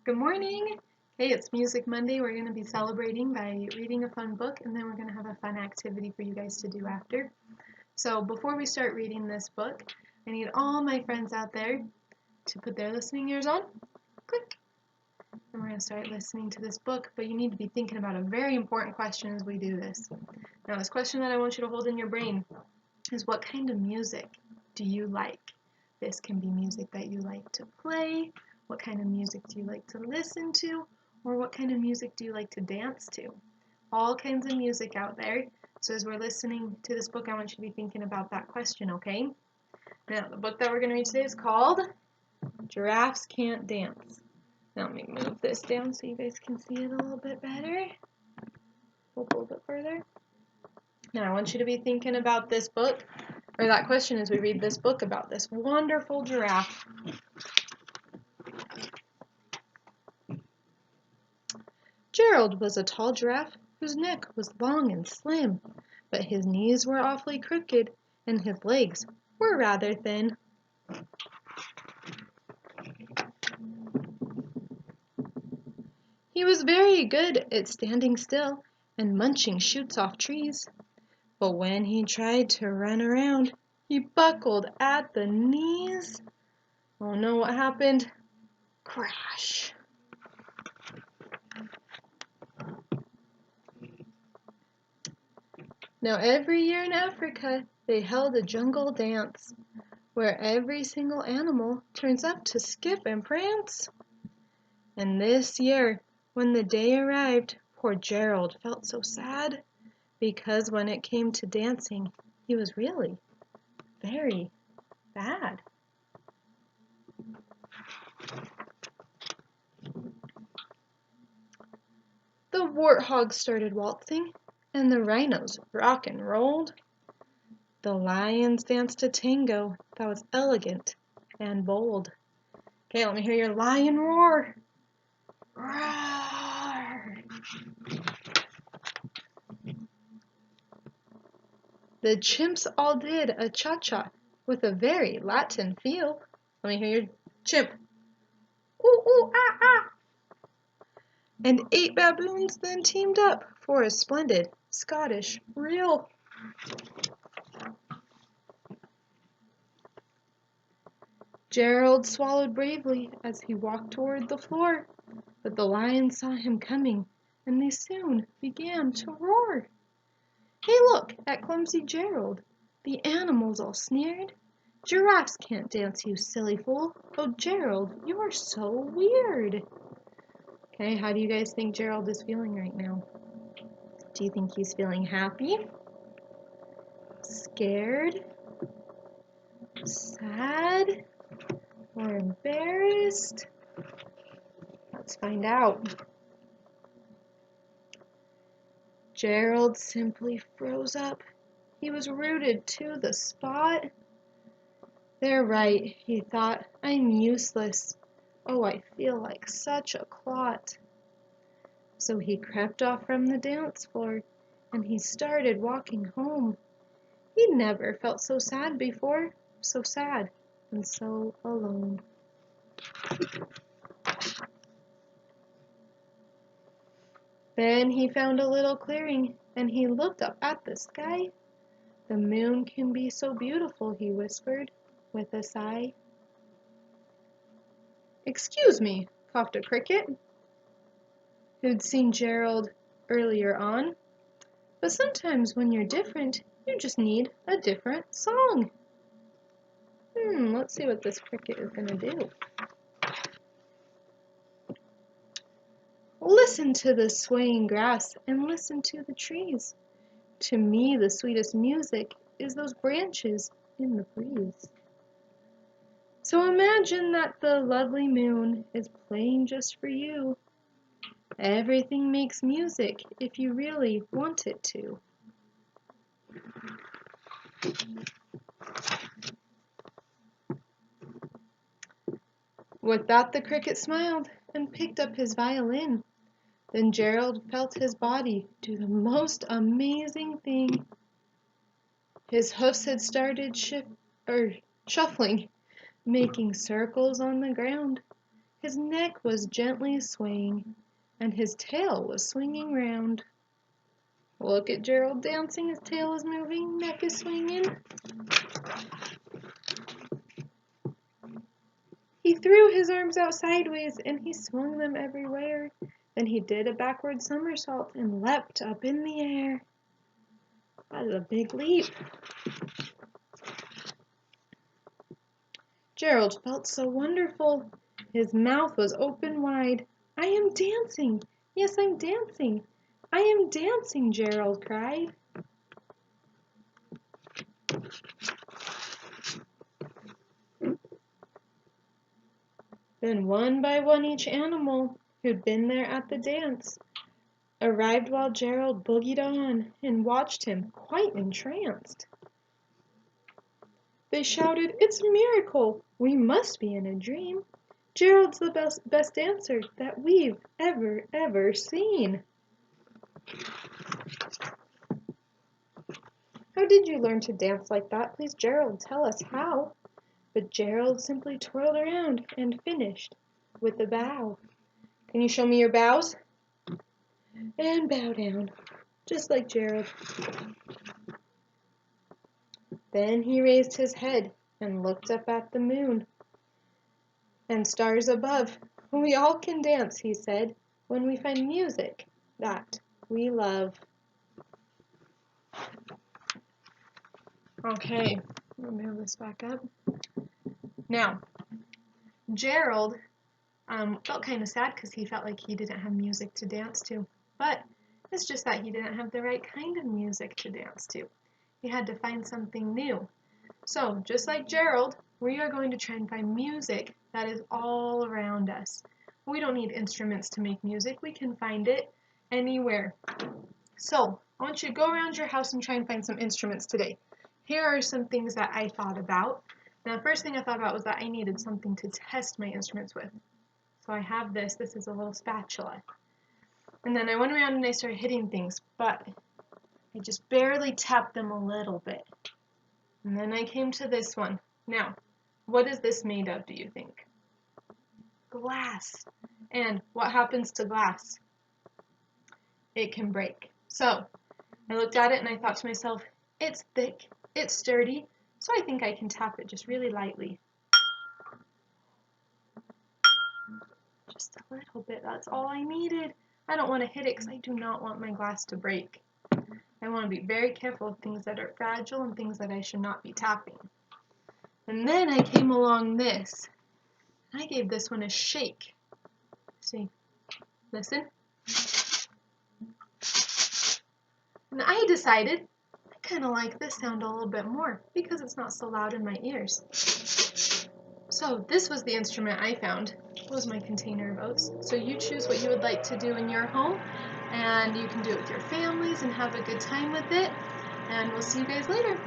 Good morning. Hey, it's Music Monday. We're going to be celebrating by reading a fun book, and then we're going to have a fun activity for you guys to do after. So before we start reading this book, I need all my friends out there to put their listening ears on. Click. And we're going to start listening to this book, but you need to be thinking about a very important question as we do this. Now, this question that I want you to hold in your brain is, what kind of music do you like? This can be music that you like to play. What kind of music do you like to listen to? Or what kind of music do you like to dance to? All kinds of music out there. So as we're listening to this book, I want you to be thinking about that question, okay? Now, the book that we're going to read today is called Giraffes Can't Dance. Now, let me move this down so you guys can see it a little bit better. A little bit further. Now, I want you to be thinking about this book, or that question as we read this book about this wonderful giraffe. Gerald was a tall giraffe whose neck was long and slim, but his knees were awfully crooked and his legs were rather thin. He was very good at standing still and munching shoots off trees, but when he tried to run around, he buckled at the knees. Oh no, what happened? Crash! Now every year in Africa, they held a jungle dance, where every single animal turns up to skip and prance. And this year, when the day arrived, poor Gerald felt so sad, because when it came to dancing, he was really very bad. The warthogs started waltzing, and the rhinos rock and rolled. The lions danced a tango that was elegant and bold. Okay, let me hear your lion roar. Roar! The chimps all did a cha-cha with a very Latin feel. Let me hear your chimp. Ooh, ooh, ah, ah! And 8 baboons then teamed up for a splendid Scottish reel. Gerald swallowed bravely as he walked toward the floor, but the lions saw him coming, and they soon began to roar. Hey, look at clumsy Gerald. The animals all sneered. Giraffes can't dance, you silly fool. Oh, Gerald, you're so weird. Okay, how do you guys think Gerald is feeling right now? Do you think he's feeling happy? Scared? Sad? Or embarrassed? Let's find out. Gerald simply froze up. He was rooted to the spot. They're right, he thought. I'm useless. Oh, I feel like such a clot. So he crept off from the dance floor, and he started walking home. He never felt so sad before, so sad and so alone. Then he found a little clearing, and he looked up at the sky. The moon can be so beautiful, he whispered, with a sigh. Excuse me, coughed a cricket, who'd seen Gerald earlier on. But sometimes when you're different, you just need a different song. Let's see what this cricket is going to do. Listen to the swaying grass and listen to the trees. To me, the sweetest music is those branches in the breeze. So imagine that the lovely moon is playing just for you. Everything makes music if you really want it to. With that, the cricket smiled and picked up his violin. Then Gerald felt his body do the most amazing thing. His hoofs had started shuffling, making circles on the ground. His neck was gently swaying, and his tail was swinging round. Look at Gerald dancing. His tail is moving, neck is swinging. He threw his arms out sideways, and he swung them everywhere. Then he did a backward somersault and leapt up in the air. That is a big leap. Gerald felt so wonderful. His mouth was open wide. I am dancing. Yes, I'm dancing. I am dancing, Gerald cried. Then one by one each animal who'd been there at the dance arrived while Gerald boogied on and watched him quite entranced. They shouted, "It's a miracle! We must be in a dream. Gerald's the best dancer that we've ever seen." How did you learn to dance like that? Please, Gerald, tell us how. But Gerald simply twirled around and finished with a bow. Can you show me your bows? And bow down, just like Gerald. Then he raised his head and looked up at the moon and stars above. We all can dance, he said, when we find music that we love. Okay, let me move this back up. Now, Gerald felt kind of sad because he felt like he didn't have music to dance to, but it's just that he didn't have the right kind of music to dance to. He had to find something new. So, just like Gerald, we are going to try and find music that is all around us. We don't need instruments to make music. We can find it anywhere. So, I want you to go around your house and try and find some instruments today. Here are some things that I thought about. Now, the first thing I thought about was that I needed something to test my instruments with. So I have this. This is a little spatula. And then I went around and I started hitting things, but I just barely tapped them a little bit. And then I came to this one. Now, what is this made of, do you think? Glass. And what happens to glass? It can break. So I looked at it and I thought to myself, it's thick, it's sturdy, so I think I can tap it just really lightly. Just a little bit, that's all I needed. I don't want to hit it because I do not want my glass to break. I want to be very careful of things that are fragile and things that I should not be tapping. And then I came along this. I gave this one a shake. See, listen. And I decided I kind of like this sound a little bit more because it's not so loud in my ears. So this was the instrument I found. It was my container of oats. So you choose what you would like to do in your home, and you can do it with your families and have a good time with it. And we'll see you guys later.